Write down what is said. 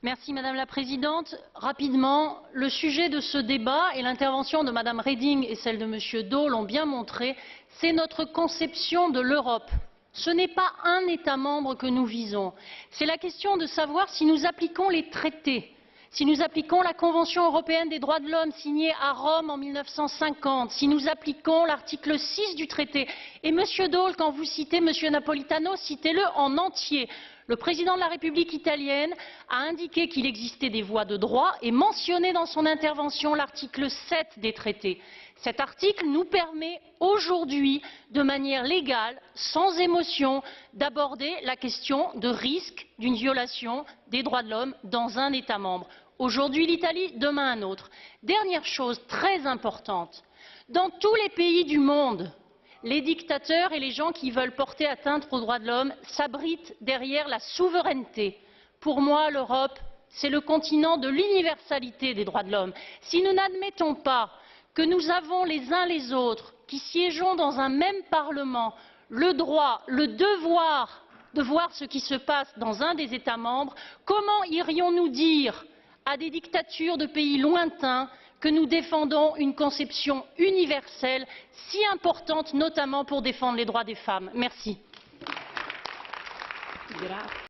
Madame la Présidente. Rapidement, le sujet de ce débat et l'intervention de Mme Reding et celle de M. Daul l'ont bien montré, c'est notre conception de l'Europe. Ce n'est pas un État membre que nous visons. C'est la question de savoir si nous appliquons les traités, si nous appliquons la Convention européenne des droits de l'homme signée à Rome en 1950, si nous appliquons l'article 6 du traité. Et Monsieur Daul, quand vous citez Monsieur Napolitano, citez-le en entier. Le président de la République italienne a indiqué qu'il existait des voies de droit et mentionné dans son intervention l'article 7 des traités. Cet article nous permet aujourd'hui, de manière légale, sans émotion, d'aborder la question de risque d'une violation des droits de l'homme dans un État membre. Aujourd'hui l'Italie, demain un autre. Dernière chose très importante, dans tous les pays du monde, les dictateurs et les gens qui veulent porter atteinte aux droits de l'homme s'abritent derrière la souveraineté. Pour moi, l'Europe, c'est le continent de l'universalité des droits de l'homme. Si nous n'admettons pas que nous avons les uns les autres, qui siégeons dans un même Parlement, le droit, le devoir de voir ce qui se passe dans un des États membres, comment irions-nous dire à des dictatures de pays lointains que nous défendons une conception universelle si importante, notamment pour défendre les droits des femmes? Merci.